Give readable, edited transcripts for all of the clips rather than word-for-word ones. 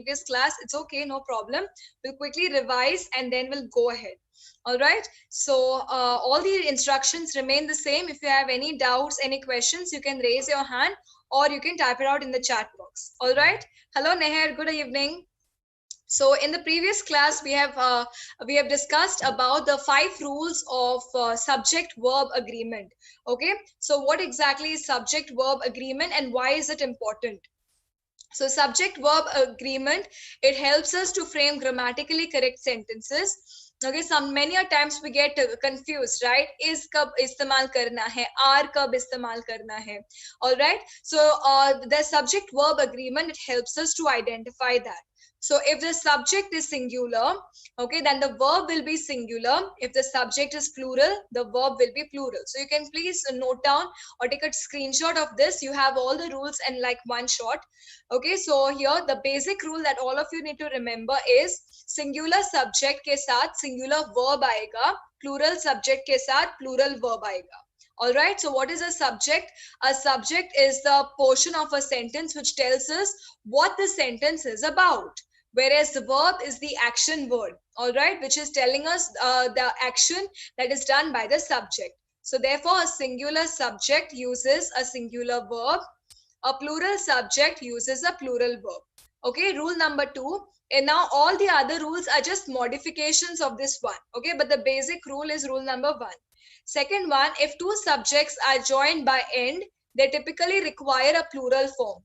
previous class, it's okay, no problem. We'll quickly revise and then we'll go ahead. All right. So all the instructions remain the same. If you have any doubts, any questions, you can raise your hand or you can type it out in the chat box. All right. Hello, Neher. Good evening. So in the previous class, we have discussed about the 5 rules of subject verb agreement. Okay. So what exactly is subject verb agreement and why is it important? So subject verb agreement, it helps us to frame grammatically correct sentences. Okay, some many a times we get confused, right? Is kab istemal karna hai, are kab istemal karna hai. All right. So the subject verb agreement, it helps us to identify that. So if the subject is singular, okay, then the verb will be singular. If the subject is plural, the verb will be plural. So you can please note down or take a screenshot of this. You have all the rules in like one shot. Okay, so here the basic rule that all of you need to remember is singular subject के साथ singular verb आएगा, plural subject के साथ plural verb आएगा. All right, so what is a subject? A subject is the portion of a sentence which tells us what the sentence is about, whereas the verb is the action word, all right, which is telling us the action that is done by the subject. So therefore, a singular subject uses a singular verb, a plural subject uses a plural verb. Okay, rule number 2. And now all the other rules are just modifications of this one. Okay, but the basic rule is rule number 1. Second one, if two subjects are joined by end, they typically require a plural form.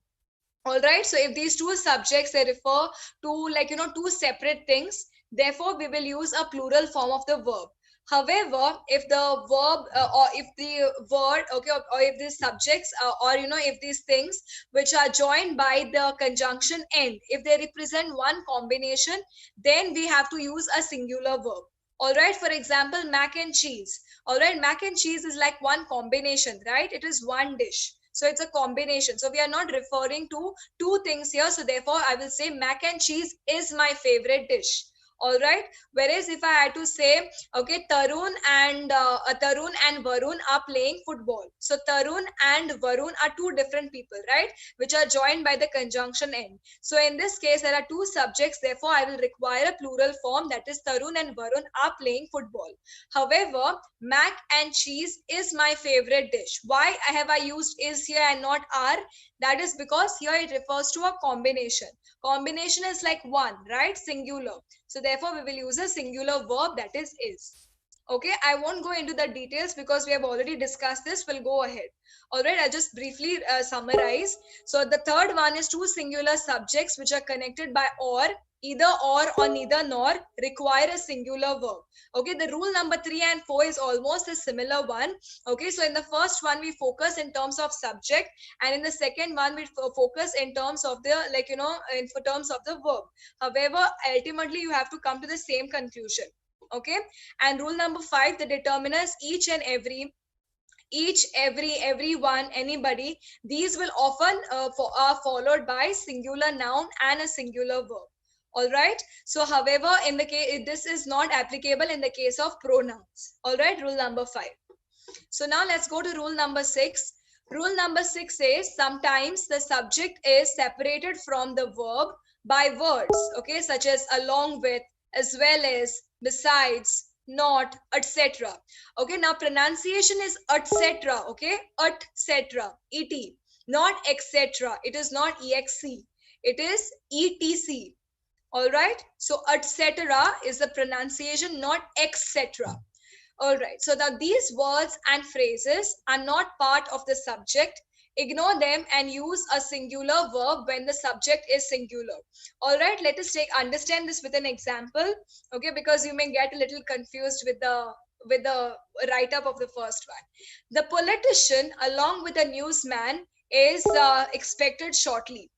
All right, so if these two subjects, they refer to like, two separate things, therefore we will use a plural form of the verb. However, if the verb or if the word, okay, or if these subjects or if these things which are joined by the conjunction end, if they represent one combination, then we have to use a singular verb. All right, for example, mac and cheese. All right, mac and cheese is like one combination, right? It is one dish. So it's a combination. So we are not referring to two things here. So therefore, I will say mac and cheese is my favorite dish. All right. Whereas if I had to say, okay, Tarun and Varun are playing football. So Tarun and Varun are two different people, right? Which are joined by the conjunction end. So in this case, there are two subjects. Therefore, I will require a plural form, that is Tarun and Varun are playing football. However, mac and cheese is my favorite dish. Why have I used is here and not are? That is because here it refers to a combination. Combination is like one, right? Singular. So therefore, we will use a singular verb, that is. Okay, I won't go into the details because we have already discussed this. We'll go ahead. All right, I'll just briefly summarize. So the third one is two singular subjects which are connected by either or neither nor require a singular verb. Okay, the rule number 3 and 4 is almost a similar one. Okay, so in the first one we focus in terms of subject, and in the second one we focus in terms of the in terms of the verb. However, ultimately you have to come to the same conclusion. Okay, and rule number 5, the determiners everyone, anybody, these will often are followed by singular noun and a singular verb. All right, so however, in the case, this is not applicable in the case of pronouns. All right, rule number 5. So now let's go to rule number 6. Rule number 6 says sometimes the subject is separated from the verb by words, okay, such as along with, as well as, besides, not, etc. Okay, now pronunciation is etc. Okay, etc. Et, not etc. It is not ex. It is etc. All right, so etc. is the pronunciation, not etc. All right, so now these words and phrases are not part of the subject. Ignore them and use a singular verb when the subject is singular. All right, let us understand this with an example. Okay, because you may get a little confused with the write-up of the first one. The politician, along with the newsman, is expected shortly.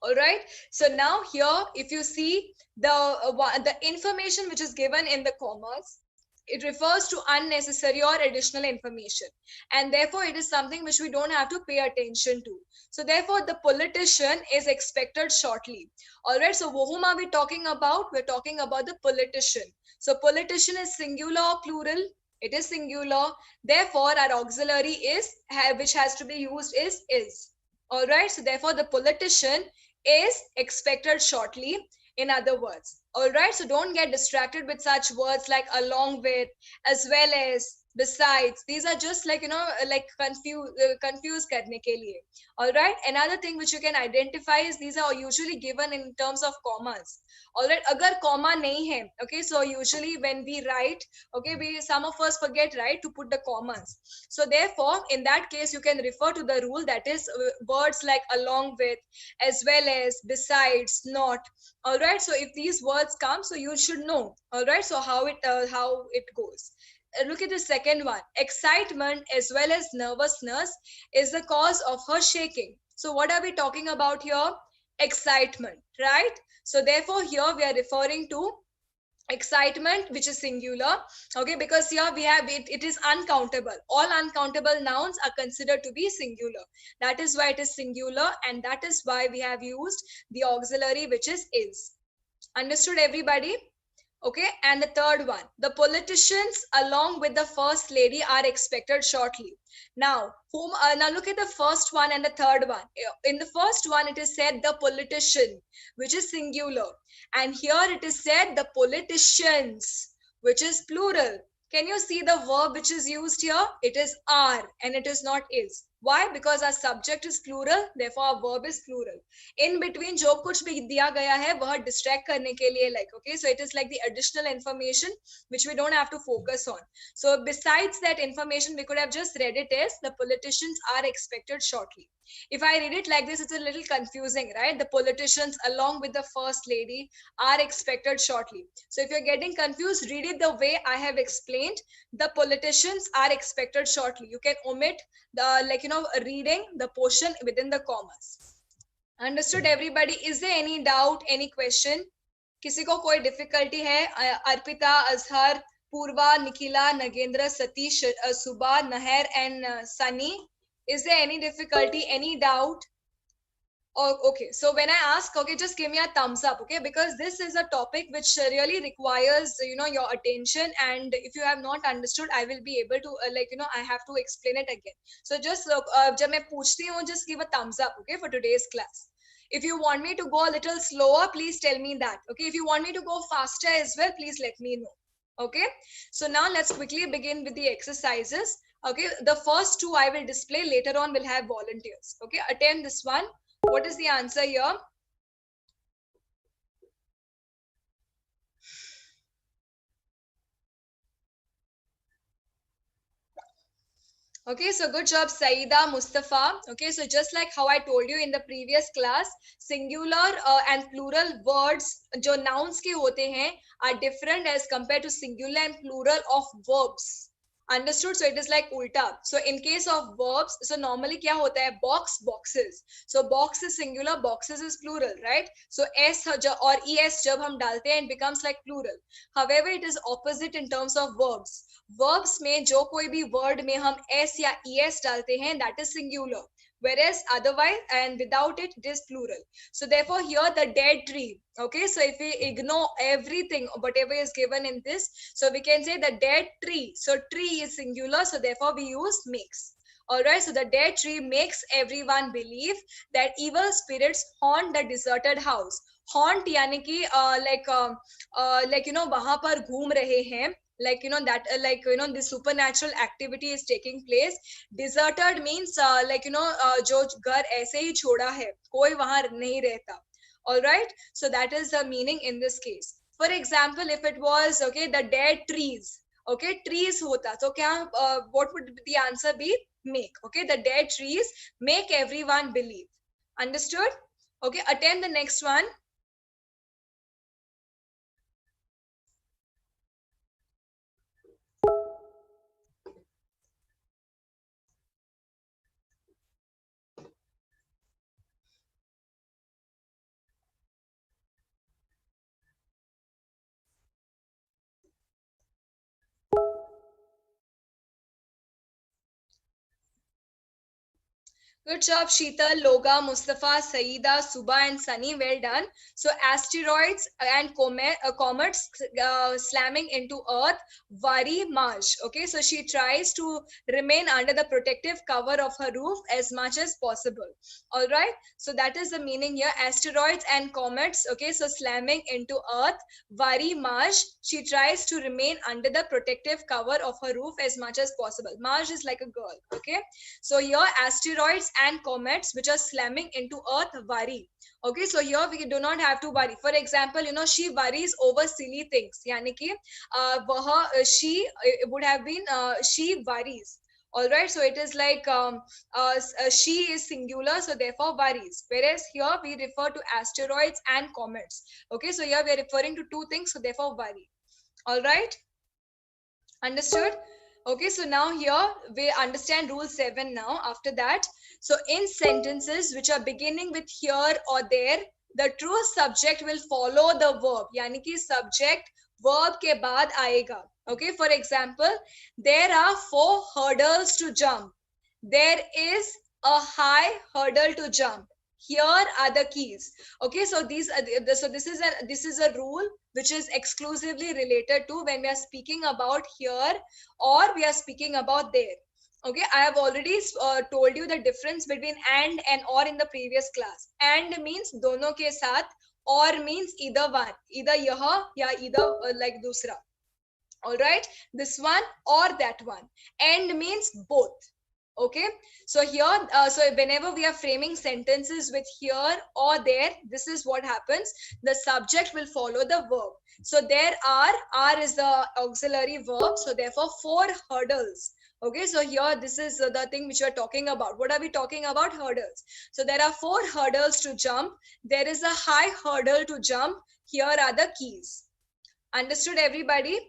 All right, so now here, if you see the information which is given in the commas, it refers to unnecessary or additional information, and therefore it is something which we don't have to pay attention to. So therefore the politician is expected shortly. All right, so whom are we talking about? We're talking about the politician. So politician is singular or plural? It is singular. Therefore our auxiliary is which has to be used is. All right, so therefore the politician is expected shortly, in other words. All right, so don't get distracted with such words like along with, as well as, besides. These are just like, like confuse karne ke liye. All right, another thing which you can identify is these are usually given in terms of commas. All right, agar comma nahi hai, okay, so usually when we write, okay, we some of us forget, right, to put the commas. So therefore in that case you can refer to the rule, that is words like along with, as well as, besides, not. All right, so if these words come, so you should know. All right, so how it goes. Look at the second one. Excitement as well as nervousness is the cause of her shaking. So what are we talking about here? Excitement, right? So therefore here we are referring to excitement, which is singular. Okay, because here we have it is uncountable. All uncountable nouns are considered to be singular. That is why it is singular, and that is why we have used the auxiliary, which is. Understood, everybody? Okay, and the third one, the politicians along with the first lady are expected shortly. Now now look at the first one and the third one. In the first one it is said the politician, which is singular, and here it is said the politicians, which is plural. Can you see the verb which is used here? It is are and it is not is. Why? Because our subject is plural, therefore our verb is plural. In between जो कुछ भी दिया गया है वह distract करने के लिए, like, okay, so it is like the additional information which we don't have to focus on. So besides that information, we could have just read it as the politicians are expected shortly. If I read it like this, it's a little confusing, right? The politicians along with the first lady are expected shortly. So if you're getting confused, read it the way I have explained. The politicians are expected shortly. You can omit the, like, reading the portion within the commas. Understood, everybody? Is there any doubt, any question? किसी को कोई difficulty है? Arpita, Azhar, Purva, Nikhila, Nagendra, Satish, Subha, Naher, and Sunny. Is there any difficulty, any doubt? Oh, okay, so when I ask, okay, just give me a thumbs up, okay, because this is a topic which really requires, your attention, and if you have not understood, I will be able to, I have to explain it again. So just जब मैं पूछती हूँ, just give a thumbs up, okay, for today's class. If you want me to go a little slower, please tell me that. Okay, if you want me to go faster as well, please let me know. Okay, so now let's quickly begin with the exercises. Okay, the first two I will display, later on we'll have volunteers. Okay, attempt this one. What is the answer here? Okay, so good job, Saida, Mustafa. Okay, so just like how I told you in the previous class, singular and plural words जो nouns के होते हैं are different as compared to singular and plural of verbs. Understood? So it is like ulta. So in case of verbs, so normally क्या होता है? Box, boxes. So box is singular, boxes is plural, right? So s or es जब हम डालते हैं, it becomes like plural. However, it is opposite in terms of verbs. Verbs में जो कोई भी word में हम s या es डालते हैं, that is singular. Whereas otherwise and without it, it is plural. So therefore here the dead tree. Okay, so if we ignore everything, whatever is given in this, so we can say the dead tree. So tree is singular, so therefore we use makes. All right, so the dead tree makes everyone believe that evil spirits haunt the deserted house. Haunt यानी कि वहां पर घूम रहे हैं, the supernatural activity is taking place. Deserted means जो घर ऐसे ही छोड़ा है, कोई वहां नहीं रहता. All right, so that is the meaning in this case. For example, if it was, okay, the dead trees, okay, trees hota, so kya what would the answer be? Make. Okay, the dead trees make everyone believe. Understood? Okay, attempt the next one. Good job, Sheetal, Loga, Mustafa, Saida, Suba, and Sunny. Well done. So, asteroids and comets slamming into Earth worry Marge. Okay, so she tries to remain under the protective cover of her roof as much as possible. All right, so that is the meaning here. Asteroids and comets. Okay, so slamming into Earth worry Marge. She tries to remain under the protective cover of her roof as much as possible. Marge is like a girl. Okay. So here asteroids and comets which are slamming into Earth worry. Okay, so here we do not have to worry. For example, she worries over silly things. यानी कि she would have been she worries. All right, so it is like she is singular, so therefore worries. Whereas here we refer to asteroids and comets. Okay, so here we are referring to two things, so therefore worry. All right. Understood? Okay, so now here we understand rule 7 now. After that, so in sentences which are beginning with here or there, the true subject will follow the verb. यानी कि subject verb के बाद आएगा. Okay, for example, there are 4 hurdles to jump. There is a high hurdle to jump. Here are the keys. Okay, so this is a rule which is exclusively related to when we are speaking about here or we are speaking about there. Okay, I have already told you the difference between and or in the previous class. And means dono ke saath, or means either one, either yaha ya either like dusra. All right, this one or that one. And means both. Okay, so here so whenever we are framing sentences with here or there, this is what happens. The subject will follow the verb. So there are is the auxiliary verb, so therefore 4 hurdles. Okay, so here this is the thing which we are talking about. What are we talking about? Hurdles. So there are 4 hurdles to jump. There is a high hurdle to jump. Here are the keys. Understood, everybody?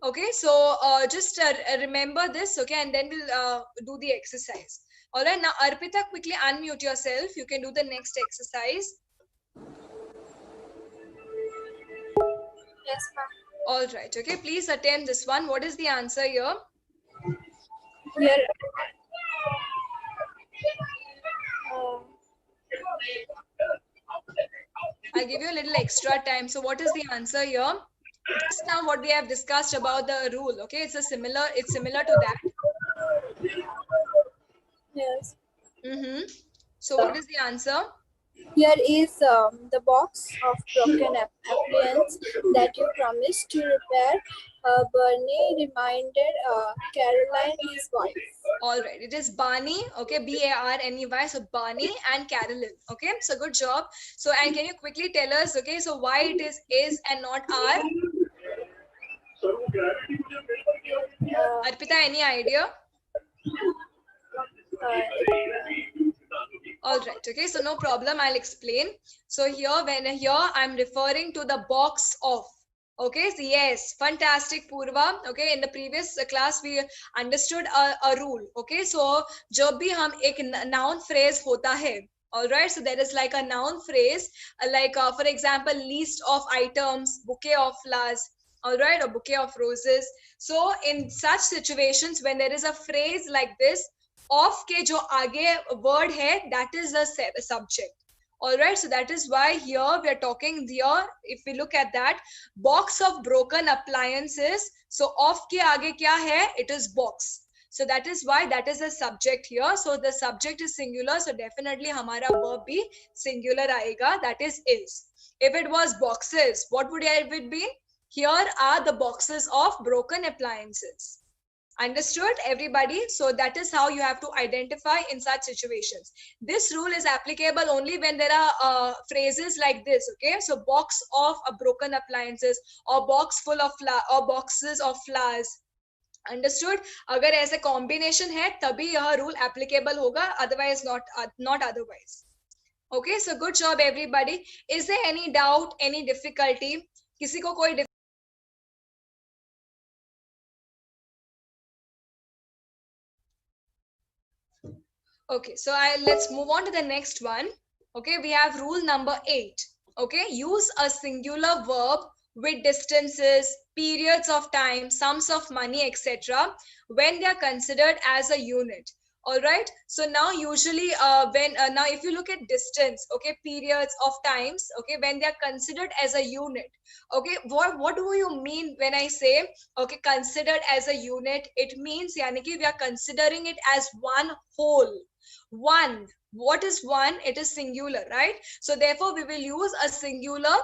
Okay, so just remember this, okay, and then we'll do the exercise. All right, now Arpita, quickly unmute yourself. You can do the next exercise. Yes, ma'am. All right, okay, please attempt this one. What is the answer here? Here, I'll give you a little extra time. So what is the answer here? Just now what we have discussed about the rule, okay, it's similar to that. yes. So what is the answer? Here is the box of broken appliance that you promised to repair. Bernie reminded Caroline his wife. All right, it is Barney. Okay, Barney. So Barney and Carolyn. Okay, so good job. So and can you quickly tell us, okay, so why it is and not are? Arpita, any idea? All right, okay, so no problem, I'll explain. So here I'm referring to the box of. Okay, so yes, fantastic, Purva. Okay, in the previous class we understood a rule. Okay, so जब भी हम एक noun phrase होता है, all right, so there is like a noun phrase like for example, list of items, bouquet of flowers, all right, or bouquet of roses. So in such situations when there is a phrase like this, of के जो आगे word है, that is the subject. All right, so that is why here we are talking here. If we look at that box of broken appliances, so of के आगे क्या है? It is box. So that is why that is a subject here. So the subject is singular. So definitely हमारा verb भी singular आएगा. That is. If it was boxes, what would it be? Here are the boxes of broken appliances. Understood, everybody? So that is how you have to identify in such situations. This rule is applicable only when there are phrases like this. Okay, so box of broken appliances or box full of or boxes of flowers. Understood? अगर ऐसे combination है तभी यह rule applicable होगा, otherwise not otherwise. Okay, so good job, everybody. Is there any doubt, any difficulty? किसी को कोई Okay, so let's move on to the next one. Okay, we have rule number 8. Okay, use a singular verb with distances, periods of time, sums of money, etc. when they are considered as a unit. All right, so now usually when now if you look at distance, okay, periods of times, okay, when they are considered as a unit, okay, what do you mean when I say, okay, considered as a unit? It means yani ki we are considering it as one whole. One, what is one? It is singular, right? So therefore we will use a singular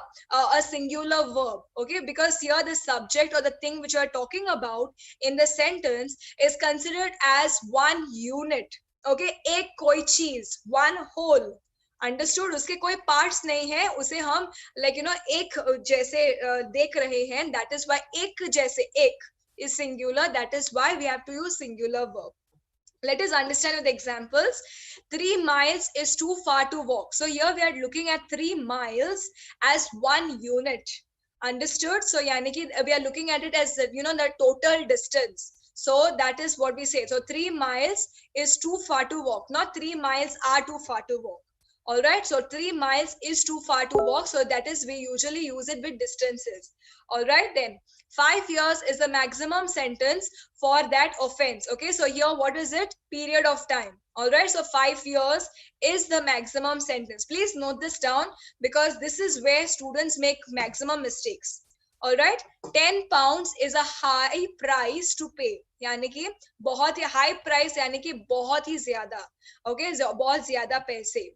verb, okay, because here the subject or the thing which you are talking about in the sentence is considered as one unit, okay, एक कोई चीज, one whole. Understood? उसके कोई parts नहीं है, उसे हम like you know एक जैसे देख रहे हैं, दैट इज व्हाई एक जैसे, एक is singular, that is why we have to use singular verb. Let us understand with examples. 3 miles is too far to walk. So here we are looking at 3 miles as one unit. Understood? So yani ki we are looking at it as, you know, the total distance. So that is what we say. So 3 miles is too far to walk, not 3 miles are too far to walk. All right, so 3 miles is too far to walk, so that is we usually use it with distances. All right, then 5 years is the maximum sentence for that offense. Okay, so here what is it? Period of time. All right, so 5 years is the maximum sentence. Please note this down, because this is where students make maximum mistakes. All right, 10 pounds is a high price to pay. यानी कि बहुत ही high price, यानी कि बहुत ही ज्यादा, okay, बहुत ज्यादा पैसे.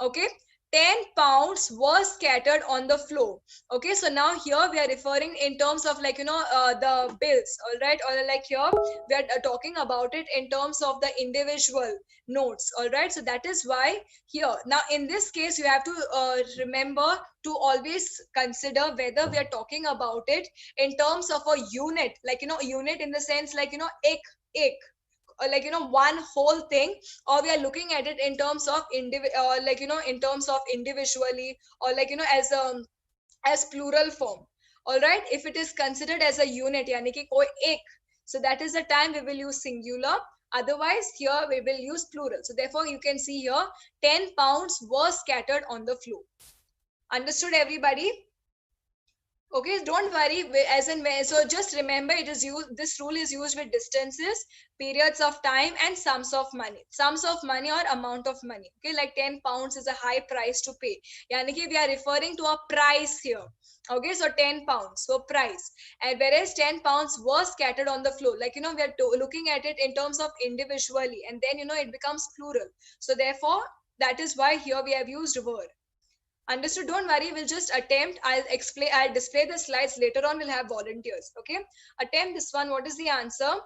Okay, 10 pounds were scattered on the floor. Okay, so now here we are referring in terms of, like, you know, the bills. All right, or like here we are talking about it in terms of the individual notes. All right, so that is why here, now in this case you have to remember to always consider whether we are talking about it in terms of a unit, like, you know, unit in the sense, like, you know, ek, or like, you know, one whole thing, or we are looking at it in terms of like, you know, in terms of individually, or like, you know, as plural form. All right, if it is considered as a unit, yani ki koi ek, so that is the time we will use singular. Otherwise here we will use plural. So therefore you can see here 10 pounds were scattered on the floor. Understood everybody? Okay, don't worry, as in when, so just remember it is used, this rule is used with distances, periods of time, and sums of money. Sums of money or amount of money. Okay, like 10 pounds is a high price to pay. Yani ki we are referring to a price here. Okay, so 10 pounds, so price. And whereas 10 pounds were scattered on the floor, like, you know, we are looking at it in terms of individually, and then, you know, it becomes plural. So therefore, that is why here we have used were. Understood? Don't worry, we'll just attempt. I'll display the slides later on. We'll have volunteers. Okay, attempt this one. What is the answer?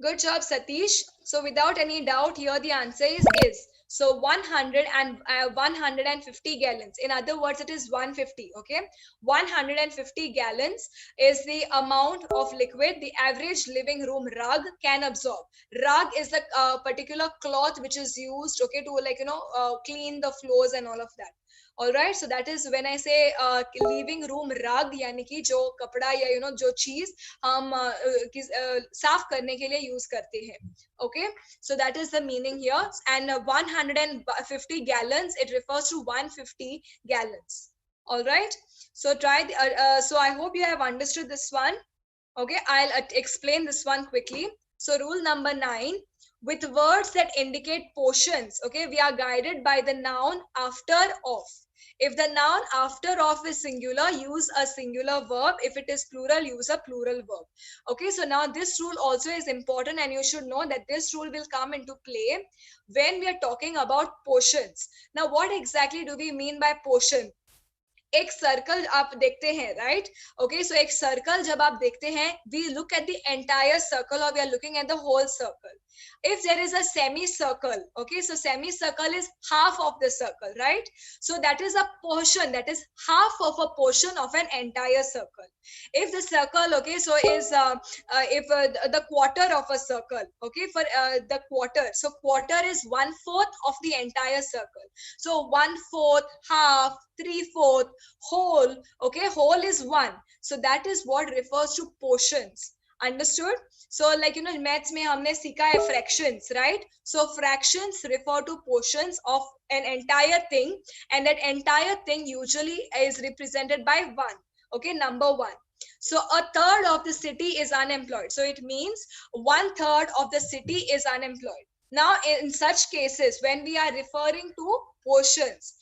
Good job, Satish. So without any doubt, here the answer is. So 150 gallons. In other words, it is 150. Okay, 150 gallons is the amount of liquid the average living room rug can absorb. Rug is the particular cloth which is used, okay, to, like, you know, clean the floors and all of that. All right, so that is when I say living room rug, यानी कि जो कपड़ा या, you know, जो चीज हम साफ करने के लिए यूज करते हैं. Okay, so that is the meaning here. And 150 gallons, it refers to 150 gallons. All right, so try so I hope you have understood this one. Okay, I'll explain this one quickly. So rule number 9, with words that indicate portions, okay, we are guided by the noun after of. If the noun after of is singular, use a singular verb. If it is plural, use a plural verb. Okay, so now this rule also is important, and you should know that this rule will come into play when we are talking about portions. Now, what exactly do we mean by portion? एक circle आप देखते हैं, right? Okay, सो एक circle जब आप देखते हैं, we look at the entire circle और we are looking at the whole circle. If there is a semicircle, okay, so semicircle is half of the circle, right? So that is a portion, that is half of a portion of an entire circle. If the circle, okay, so is if the quarter of a circle, okay, for the quarter, so quarter is 1/4 of the entire circle. So 1/4, half, 3/4, whole, okay, whole is 1. So that is what refers to portions. Understood? So, like, you know, maths में हमने सीखा है fractions, right? So fractions refer to portions of an entire thing, and that entire thing usually is represented by 1. Okay, number 1. So a third of the city is unemployed. So it means 1/3 of the city is unemployed. Now, in such cases, when we are referring to portions,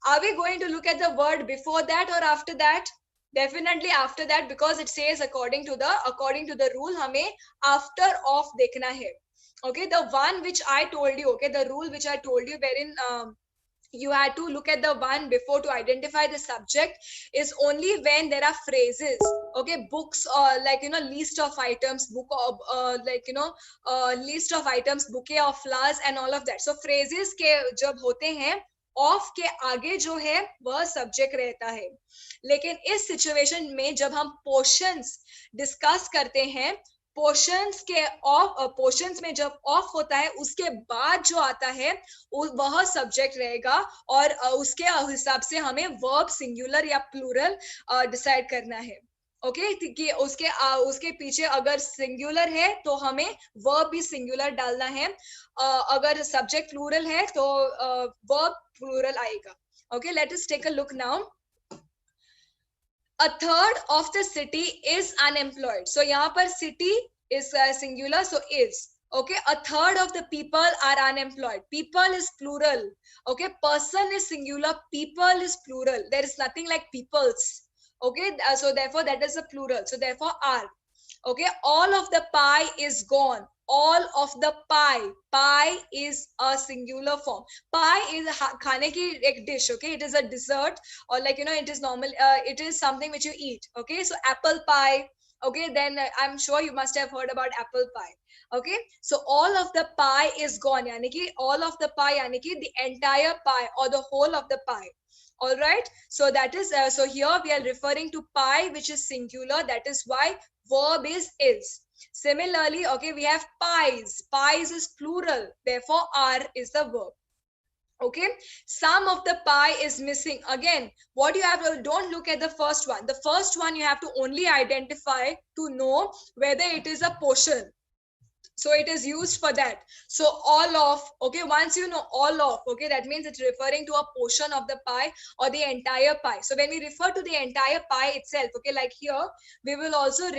are we going to look at the word before that or after that? Definitely after that, because it says according to the rule, हमें after of देखना है. Okay, the one which I told you, okay, the rule which I told you, wherein you had to look at the one before to identify the subject, is only when there are phrases, okay, books, or like, list of items, book of list of items, bouquet of flowers and all of that. So phrases के जब होते हैं, of के आगे जो है वह subject रहता है. लेकिन इस सिचुएशन में जब हम पोर्शंस डिस्कस करते हैं, पोर्शंस के ऑफ, पोर्शंस में जब ऑफ होता है उसके बाद जो आता है वह सब्जेक्ट रहेगा, और उसके हिसाब से हमें वर्ब सिंगुलर या प्लूरल डिसाइड करना है. ओके, कि उसके पीछे अगर सिंगुलर है तो हमें वर्ब भी सिंगुलर डालना है, अगर सब्जेक्ट प्लूरल है तो वर्ब प्लूरल आएगा. Okay, let us take a look now. A third of the city is unemployed. So यहाँ पर city is singular, so is. Okay, a third of the people are unemployed. People is plural. Okay, person is singular, people is plural. There is nothing like peoples. Okay, so therefore that is a plural. So therefore are. Okay, all of the pie is gone. All of the pie. Pie is a singular form. Pie is खाने की एक dish. Okay, it is a dessert, or like, it is normal. It is something which you eat. Okay, so apple pie. Okay, then I'm sure you must have heard about apple pie. Okay, so all of the pie is gone. यानी कि all of the pie यानी कि the entire pie or the whole of the pie. All right, so that is so here we are referring to pie, which is singular. That is why verb is. Similarly, okay, we have pies. Pies is plural, therefore are is the verb. Okay, some of the pie is missing. Again, what you have to, don't look at the first one. The first one you have to only identify to know whether it is a portion. So it is used for that. So all of, okay, once you know all of, okay, that means it's referring to a portion of the pie or the entire pie. So when we refer to the entire pie itself, okay, like here, we will also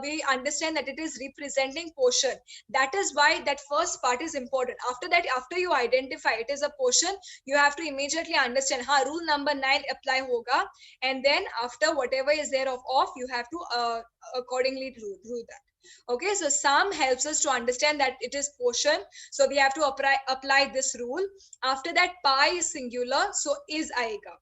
we understand that it is representing portion. That is why that first part is important. After that, after you identify it is a portion, you have to immediately understand, rule number 9 apply hoga, and then after whatever is there of off, you have to accordingly do that. Okay, so some helps us to understand that it is portion, so we have to apply this rule. After that, pie is singular, so is aega.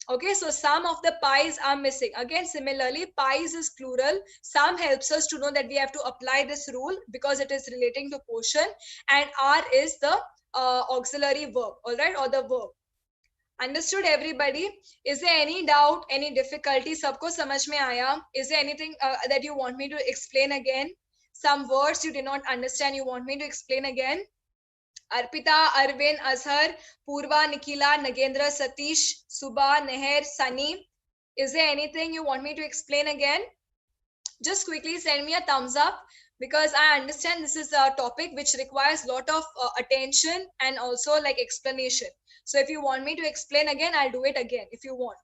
Okay, so some of the pies are missing. Again, similarly, pies is plural. Some helps us to know that we have to apply this rule because it is relating to portion, and are is the auxiliary verb, all right, or the verb. Understood, everybody? Is there any doubt, any difficulty? Sabko samajh mein aaya? Is there anything that you want me to explain again? Some words you did not understand, you want me to explain again? Arpita, Arvind, Azhar, Purva, Nikhila, Nagendra, Satish, Subha, Neher, Sunny. Is there anything you want me to explain again? Just quickly send me a thumbs up, because I understand this is a topic which requires a lot of attention and also like explanation. So if you want me to explain again, I'll do it again if you want.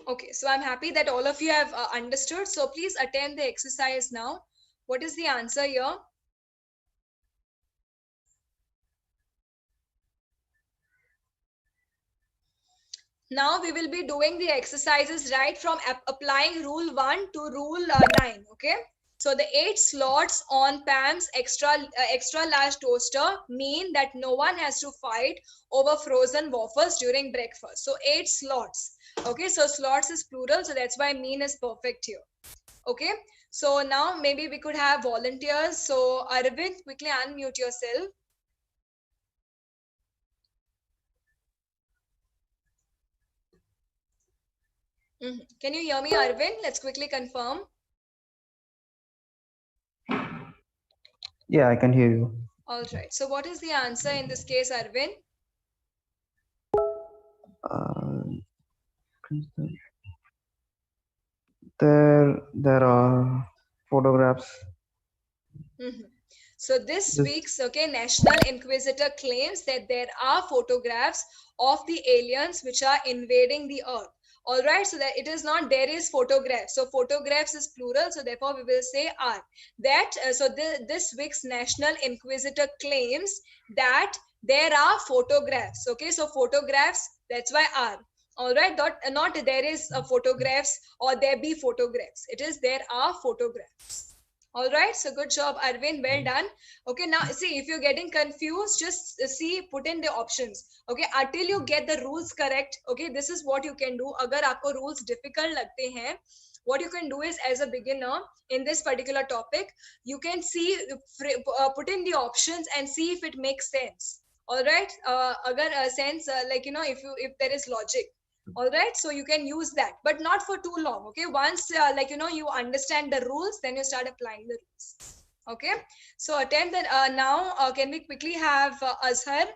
Okay, so I'm happy that all of you have understood. So please attempt the exercise now. What is the answer here? Now we will be doing the exercises right from applying rule 1 to rule 9. Okay. So the 8 slots on Pam's extra large toaster mean that no one has to fight over frozen waffles during breakfast. So 8 slots. Okay, so slots is plural, so that's why mean is perfect here. Okay, so now maybe we could have volunteers. So Arvind, quickly unmute yourself. Can you hear me, Arvind? Let's quickly confirm. Yeah, I can hear you. All right. So what is the answer in this case, Arvind? There are photographs. So this week's National Inquisitor claims that there are photographs of the aliens which are invading the Earth. All right, so that it is not there is photographs. So photographs is plural, so therefore we will say are. That this Wix National Inquisitor claims that there are photographs. Okay, so photographs, that's why are. All right, not there is photographs or there be photographs. It is there are photographs. All right, so good job, Arvind. Well done. Okay, now see, if you're getting confused, just see, put in the options. Okay, until you get the rules correct. Okay, this is what you can do. Agar aapko rules difficult lagte hain, what you can do is, as a beginner in this particular topic, you can see, put in the options and see if it makes sense. All right, agar sense, like, if there is logic. All right, so you can use that, but not for too long. Okay, once like, you understand the rules, then you start applying the rules. Okay, so attempt that. Now can we quickly have Azhar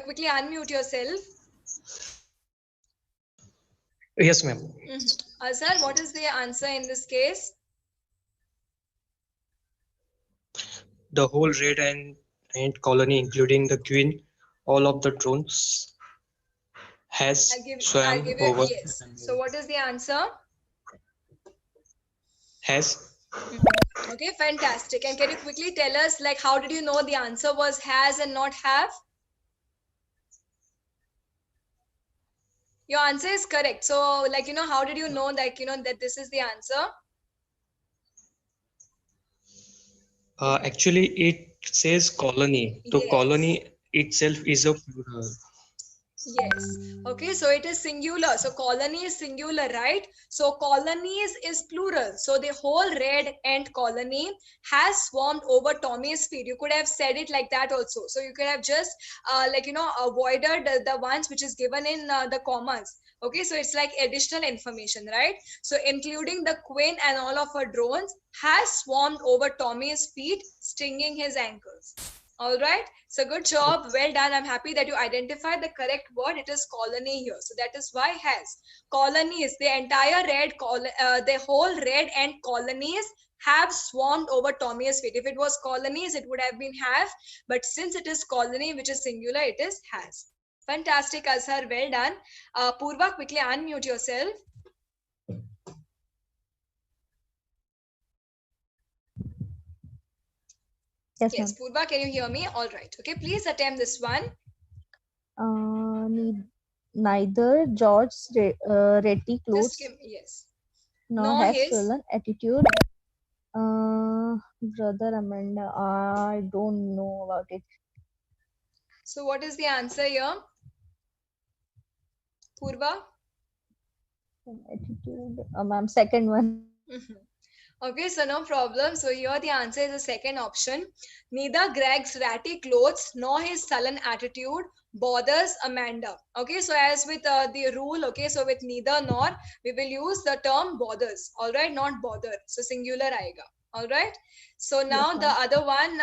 quickly unmute yourself. Yes, ma'am. Azhar, what is the answer in this case? The whole red ant colony, including the queen, all of the drones, has I'll swam give you over. yes. So what is the answer? Has. Okay, fantastic. And can you quickly tell us, like, how did you know the answer was has and not have? Your answer is correct. So, like, how did you know, like, that this is the answer? Actually, it says colony. So Yes. colony itself is a plural. Yes. Okay, so it is singular. So colony is singular, right? So colonies is plural. So the whole red ant colony has swarmed over Tommy's feet. You could have said it like that also. So you could have just avoided the ones which is given in the commas. Okay, so it's like additional information, right? So including the queen and all of her drones has swarmed over Tommy's feet, stinging his ankles. All right, so good job, well done. I'm happy that you identified the correct word. It is colony here, so that is why has. Colonies, the entire the whole red ant colonies have swarmed over Tommy's feet. If it was colonies, it would have been have, but since it is colony, which is singular, it is has. Fantastic, Azhar, well done. Purva, quickly unmute yourself. Yes, Purva, can you hear me? All right. Okay, please attempt this one. Neither George's ratty clothes yes. nor has stolen attitude. Brother Amanda, I don't know about it. So what is the answer here? Purva? Attitude. Ma'am, second one. Okay, so no problem. So here the answer is the second option. Neither Greg's ratty clothes nor his sullen attitude bothers Amanda. Okay, so as with the rule, okay, so with neither nor, we will use the term bothers. All right, not bother. So singular aega. All right. So now the other one.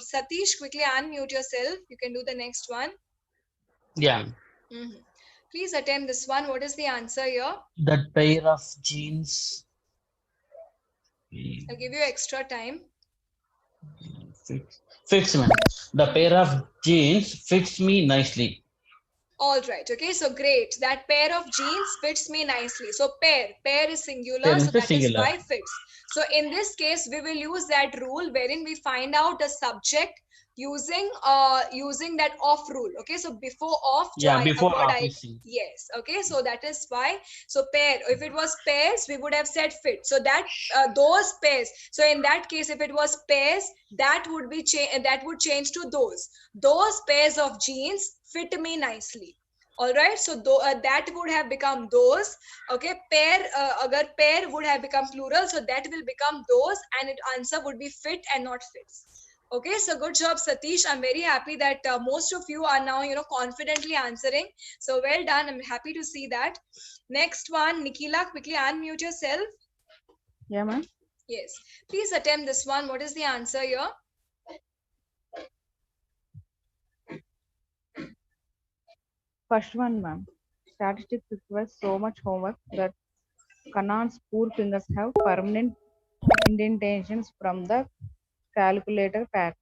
Satish, quickly unmute yourself. You can do the next one. Yeah. Please attempt this one. What is the answer here? That pair of jeans. I'll give you extra time. Fits me. The pair of jeans fits me nicely. All right. Okay. So great. That pair of jeans fits me nicely. So pair is singular. So that is why fits. So in this case, we will use that rule wherein we find out the subject using that off rule. Okay, so before off, before off. Yes. Okay, so that is why. So pair, if it was pairs, we would have said fit. So that those pairs. So in that case, if it was pairs, that would be that would change to those pairs of jeans fit me nicely. All right, so that would have become those. Okay, pair agar pair would have become plural, so that will become those, and its answer would be fit and not fits. Okay, so good job, Satish. I'm very happy that most of you are now, confidently answering. So well done. I'm happy to see that. Next one, Nikila, quickly unmute yourself. Yeah, ma'am. Yes. Please attempt this one. What is the answer here? First one, ma'am. Statistics requires so much homework that Kanan's poor fingers have permanent indentations from the calculator pack.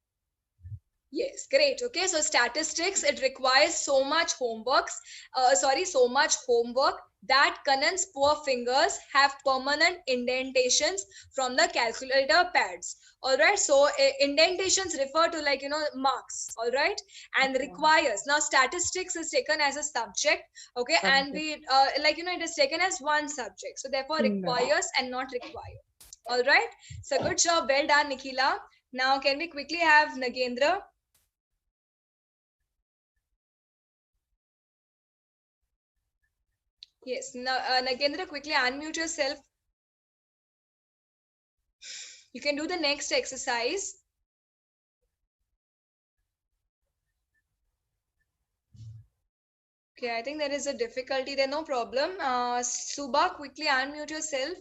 Yes, great. Okay, so statistics, it requires so much homework that Kanan's poor fingers have permanent indentations from the calculator pads. All right, so indentations refer to, like, marks. All right, and requires. Now, statistics is taken as a subject. Okay, and we it is taken as one subject. So therefore, requires and not require. All right, so good job, well done, Nikhila. Now, can we quickly have Nagendra? Yes, Nagendra, quickly unmute yourself. You can do the next exercise. Okay, I think there is a difficulty there, no problem. Suba, quickly unmute yourself.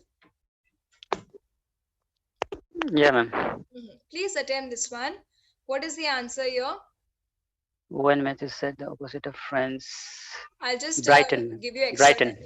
Yeah, ma'am. Please attempt this one. What is the answer here? When Matthew said the opposite of friends, I'll just Brighton. give you extra Brighton. time.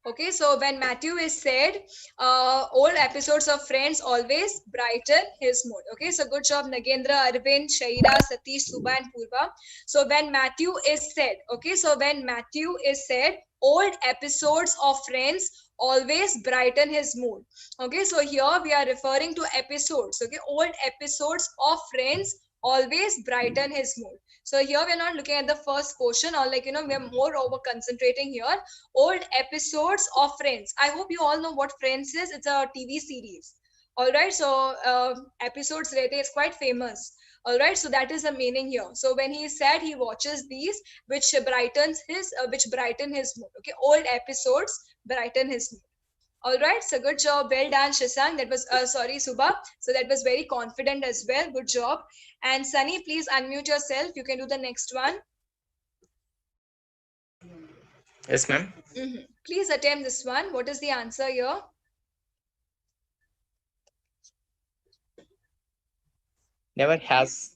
Okay, so when Matthew is said, old episodes of Friends always brighten his mood. Okay, so good job, Nagendra, Arvind, Shaira, Satish, Suba, and Purva. So when Matthew is said, okay, so when Matthew is said, old episodes of Friends always brighten his mood. Okay, so here we are referring to episodes. Okay, old episodes of Friends always brighten his mood. So here we're not looking at the first portion, or we're more over concentrating here. Old episodes of Friends. I hope you all know what Friends is. It's a TV series. All right. So episodes later, it's quite famous. All right. So that is the meaning here. So when he said he watches these, which brighten his mood. Okay. Old episodes brighten his mood. All right, so good job. Well done, Shashank. That was, Subha. So that was very confident as well. Good job. And Sunny, please unmute yourself. You can do the next one. Yes, ma'am. Please attempt this one. What is the answer here? Never has.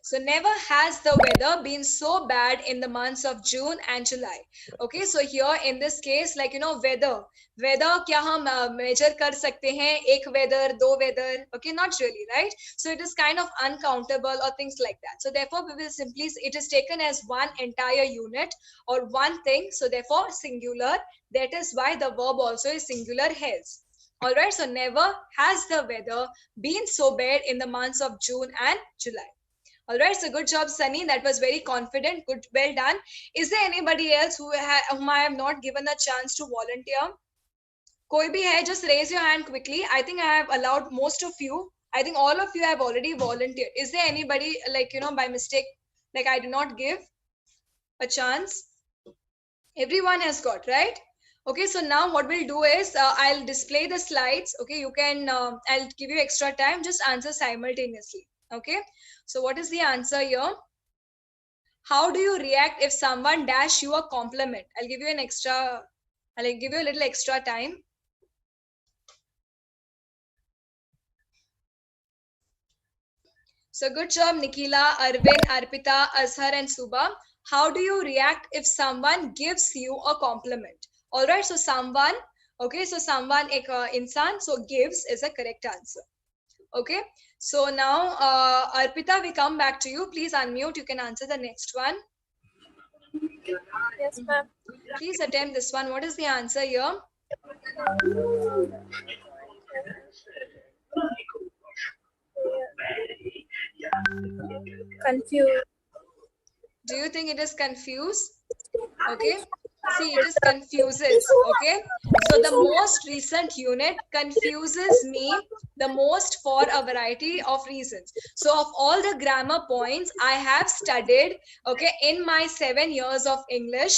So never has the weather been so bad in the months of June and July. Okay, so here in this case, weather kya hum measure kar sakte hain? Ek weather, do weather. Okay, not really, right? So it is kind of uncountable or things like that. So therefore, we will simply, it is taken as one entire unit or one thing. So therefore, singular. That is why the verb also is singular has. All right, so never has the weather been so bad in the months of June and July. All right, so good job, Sunny. That was very confident. Good, well done. Is there anybody else whom I have not given a chance to volunteer? Koi bhi hai, just raise your hand quickly. I think I have allowed most of you. I think all of you have already volunteered. Is there anybody, by mistake, I did not give a chance? Everyone has got, right? Okay, so now what we'll do is I'll display the slides. Okay, you can, I'll give you extra time. Just answer simultaneously. Okay, so what is the answer here? How do you react if someone dash you a compliment? I'll give you a little extra time. So good job, Nikhila, Arvind, Arpita, Azhar, and Subha. How do you react if someone gives you a compliment? All right, so someone, okay, so someone, insan, so gives is a correct answer. Okay, so now Arpita, we come back to you. Please unmute. You can answer the next one. Yes, ma'am. Please attempt this one. What is the answer here? Confused. Do you think it is confused? Okay. See, it is confuses. Okay. So the most recent unit confuses me the most for a variety of reasons. So of all the grammar points I have studied, okay, in my 7 years of English,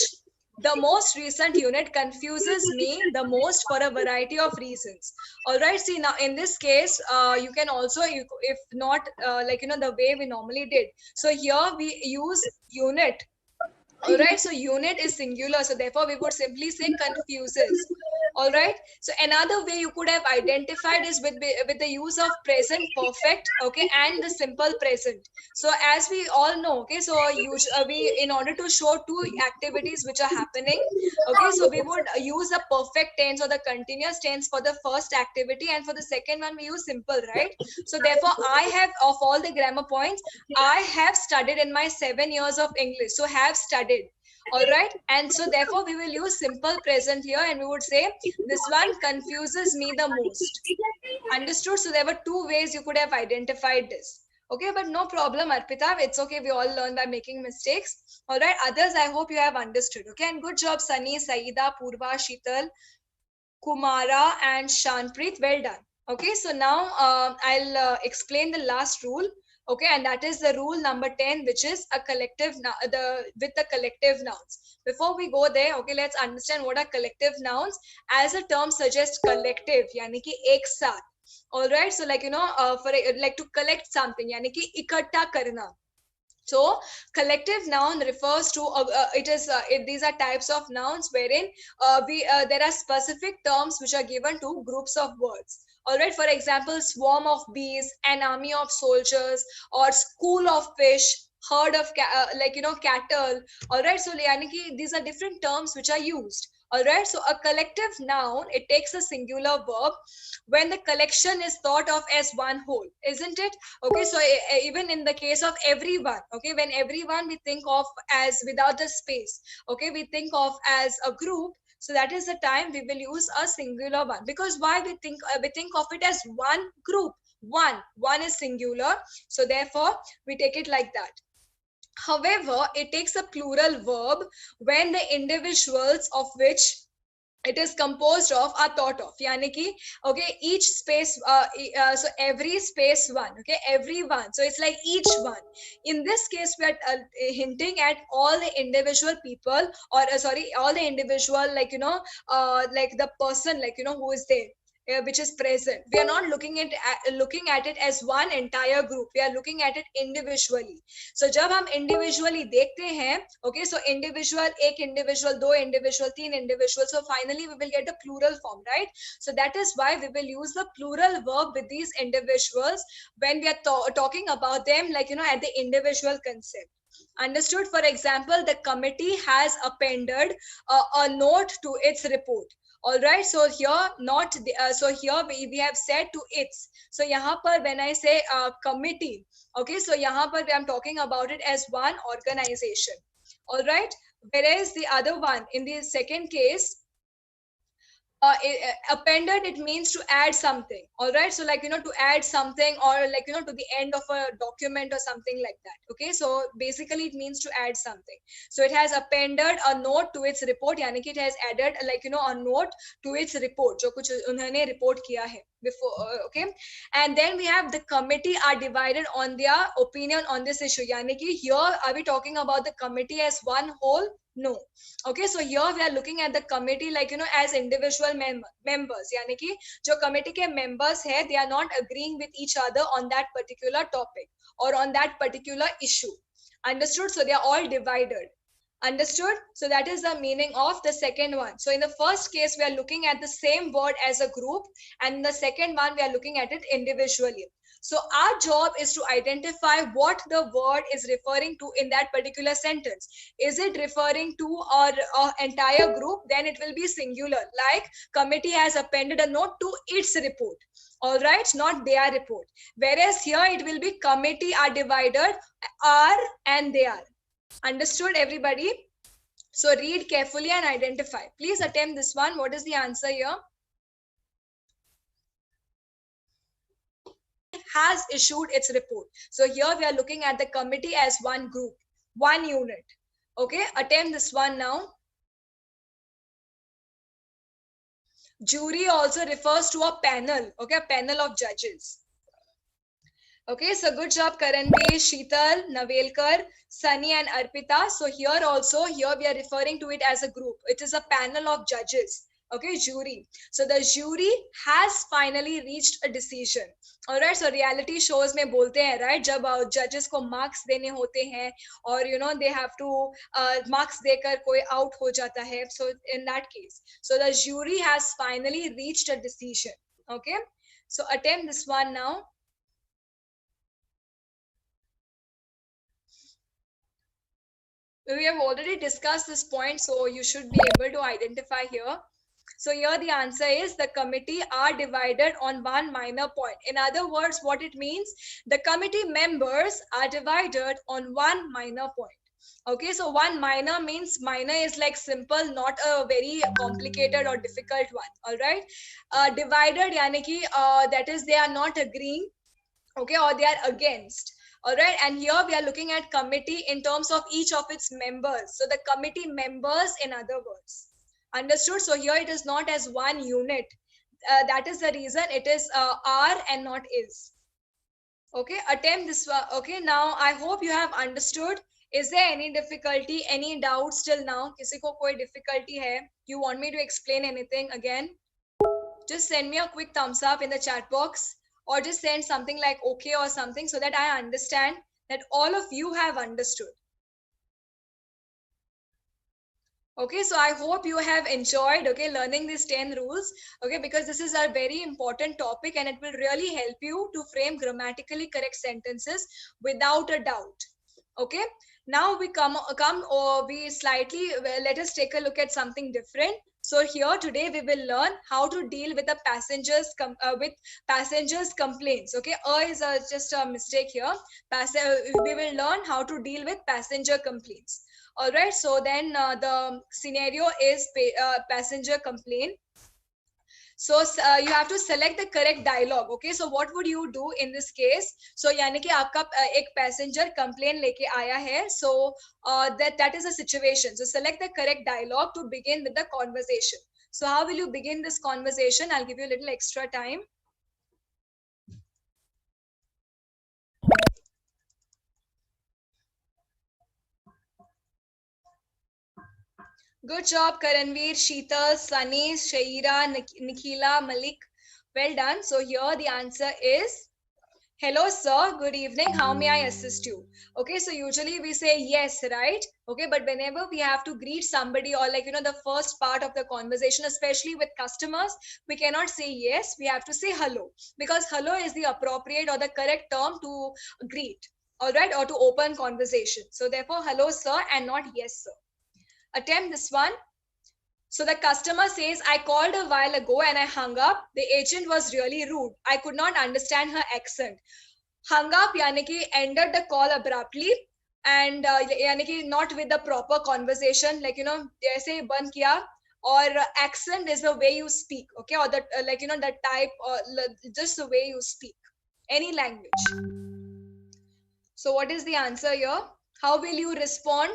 the most recent unit confuses me the most for a variety of reasons. All right. See, now in this case, you can also, if not the way we normally did. So here we use unit. All right, so unit is singular, so therefore we would simply say confuses. All right. So another way you could have identified is with the use of present perfect, okay, and the simple present. So as we all know, okay, so we, in order to show two activities which are happening, okay, so we would use the perfect tense or the continuous tense for the first activity, and for the second one we use simple, right? So therefore, I have, of all the grammar points, I have studied in my 7 years of English. So have studied. All right. And so therefore we will use simple present here, and we would say this one confuses me the most. Understood? So there were two ways you could have identified this. Okay, but no problem, Arpita. It's okay. We all learn by making mistakes. All right. Others, I hope you have understood. Okay. And good job, Sunny, Saida, Purva, Sheetal, Kumara, and Shanpreet. Well done. Okay. So now I'll explain the last rule. Okay, and that is the rule number 10, which is a collective with the collective nouns. Before we go there, okay, let's understand what are collective nouns. As the term suggests, collective, yani ki ek saath. All right, so like, for like to collect something, yani ki ikatta karna. So collective noun refers to these are types of nouns wherein there are specific terms which are given to groups of words. All right, for example, swarm of bees, an army of soldiers, or school of fish, herd of cattle. All right, so these are different terms which are used. All right, so a collective noun, it takes a singular verb when the collection is thought of as one whole, isn't it? Okay, so even in the case of everyone, okay, when everyone we think of as without the space, okay, we think of as a group. So that is the time we will use a singular one, because why we think of it as one group. One is singular, so therefore we take it like that. However, it takes a plural verb when the individuals of which it is composed of are thought of. Yani ki, okay, each space, so every space one, okay, everyone. So it's like each one. In this case, we are hinting at all the individual people, or all the individual, like the person, who is there. Which is present. We are not looking at it as one entire group. We are looking at it individually. So जब हम individually देखते हैं, okay, so individual, एक individual, दो individual, तीन individual. So finally we will get the plural form, right? So that is why we will use the plural verb with these individuals when we are talking about them, at the individual concept. Understood? For example, the committee has appended a note to its report. All right, so here we have said to its. So yahan par when I say committee, okay, so yahan par I'm talking about it as one organization. All right, whereas the other one, in the second case, appended, it means to add something. All right, so to add something, or to the end of a document or something like that. Okay, so basically it means to add something. So it has appended a note to its report, yani ki it has added a note to its report, jo kuch unhone report kiya hai before. Okay, and then we have the committee are divided on their opinion on this issue, yani ki here are we talking about the committee as one whole? No. Okay, so here we are looking at the committee as individual members, yani ki jo committee ke members hai, they are not agreeing with each other on that particular topic or on that particular issue. Understood? So they are all divided. Understood? So that is the meaning of the second one. So in the first case, we are looking at the same word as a group, and in the second one, we are looking at it individually. So our job is to identify what the word is referring to in that particular sentence. Is it referring to our entire group? Then it will be singular, like committee has appended a note to its report. All right, not their report. Whereas here it will be committee are divided, are and they are. Understood, everybody? So read carefully and identify. Please attempt this one. What is the answer here? Has issued its report. So here we are looking at the committee as one group, one unit. Okay, attempt this one now. Jury also refers to a panel, okay, a panel of judges. Okay, so good job, Karanveer, Sheetal, Navelkar, Sunny and Arpita. So here we are referring to it as a group. It is a panel of judges. Okay, jury. So the jury has finally reached a decision. Alright, so reality shows में बोलते हैं, right, जब judges को marks देने होते हैं और they have to marks देकर कोई out हो जाता है. So in that case, so the jury has finally reached a decision. Okay, so attempt this one now. We have already discussed this point, so you should be able to identify here. So here the answer is the committee are divided on one minor point. In other words, what it means, the committee members are divided on one minor point. Okay, so one minor means minor is like simple, not a very complicated or difficult one. All right, divided yani ki that is they are not agreeing, okay, or they are against. All right, and here we are looking at committee in terms of each of its members. So the committee members, in other words. Understood? So here it is not as one unit. That is the reason it is are and not is. Okay, attempt this one. Okay, now I hope you have understood. Is there any difficulty, any doubt still now? Kisi ko koi difficulty hai? You want me to explain anything again? Just send me a quick thumbs up in the chat box, or just send something like okay or something so that I understand that all of you have understood. Okay, so I hope you have enjoyed, okay, learning these 10 rules, okay, because this is a very important topic and it will really help you to frame grammatically correct sentences without a doubt. Okay, now we we slightly, let us take a look at something different. So here today we will learn how to deal with the passengers complaints. Okay, is just a mistake here. We will learn how to deal with passenger complaints. All right, so then the scenario is passenger complaint. So you have to select the correct dialogue. Okay, so what would you do in this case? So यानी कि आपका एक passenger complaint लेके आया है. So that is a situation. So select the correct dialogue to begin with the conversation. So how will you begin this conversation? I'll give you a little extra time. Good job, Karanveer, Sheetal, Sunny, Shaira, Nikhila, Malik. Well done. So here the answer is, hello, sir. Good evening. How may I assist you? Okay, so usually we say yes, right? Okay, but whenever we have to greet somebody or like, the first part of the conversation, especially with customers, we cannot say yes. We have to say hello, because hello is the appropriate or the correct term to greet. All right, or to open conversation. So therefore, hello, sir, and not yes, sir. Attempt this one. So the customer says, I called a while ago and I hung up. The agent was really rude. I could not understand her accent. Hung up yani ki ended the call abruptly and yani ki not with the proper conversation, like jaise band kiya, or accent is the way you speak, okay, or that like the type or just the way you speak, any language. So what is the answer here? How will you respond?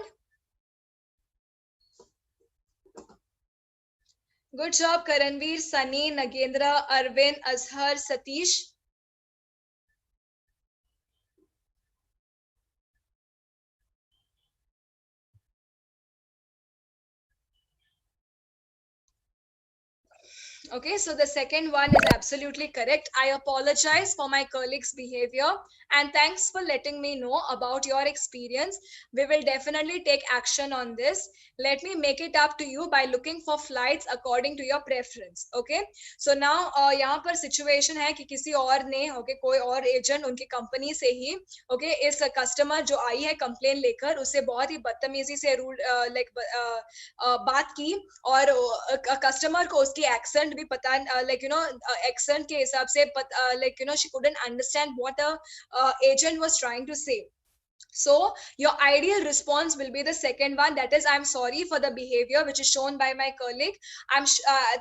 Good job, Karanveer, Sunny, Nagendra, Arvind, Azhar, Satish. Okay, so the second one is absolutely correct. I apologize for my colleague's behavior and thanks for letting me know about your experience. We will definitely take action on this. Let me make it up to you by looking for flights according to your preference. Okay, so now यहाँ पर situation है कि किसी और ने okay, कोई और agent उनकी company से ही okay, इस customer जो आई है complaint लेकर उसे बहुत ही बदतमीजी से बात की और customer को उसकी accent भी पता accent के हिसाब से she couldn't understand what the agent was trying to say. So your ideal response will be the second one, that is, I'm sorry for the behavior which is shown by my colleague.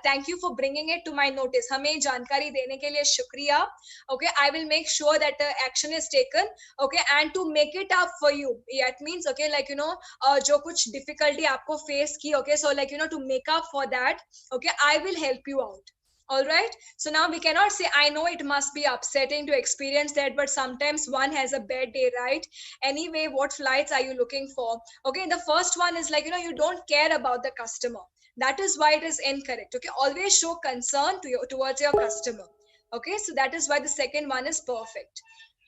Thank you for bringing it to my notice. हमें जानकारी देने के लिए शुक्रिया. Okay, I will make sure that the action is taken. Okay, and to make it up for you, it means okay, जो कुछ difficulty आपको face की, okay, so to make up for that, okay, I will help you out. All right, so now we cannot say, I know it must be upsetting to experience that, but sometimes one has a bad day, right? Anyway, what flights are you looking for? Okay, the first one is you don't care about the customer. That is why it is incorrect. Okay, always show concern towards your customer. Okay, so that is why the second one is perfect.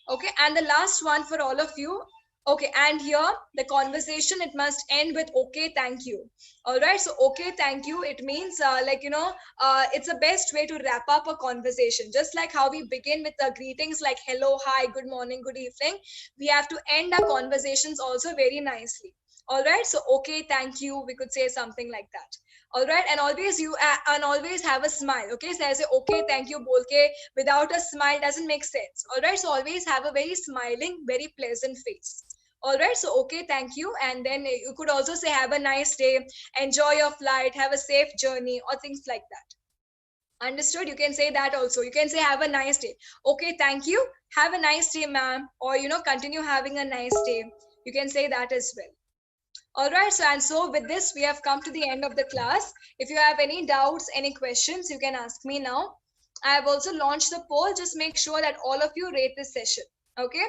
Okay, and the last one for all of you. Okay, and here the conversation, it must end with okay, thank you. All right, so okay, thank you, it means it's the best way to wrap up a conversation. Just like how we begin with the greetings like hello, hi, good morning, good evening, we have to end our conversations also very nicely. All right, so okay, thank you, we could say something like that. All right, and always have a smile. Okay, so I say okay, thank you bolke without a smile doesn't make sense. All right, so always have a very smiling, very pleasant face. All right, so okay, thank you, and then you could also say have a nice day, enjoy your flight, have a safe journey, or things like that. Understood? You can say that also. You can say have a nice day. Okay, thank you, have a nice day, ma'am, or continue having a nice day. You can say that as well. All right, so with this, we have come to the end of the class. If you have any doubts, any questions, you can ask me now. I have also launched the poll. Just make sure that all of you rate this session. Okay.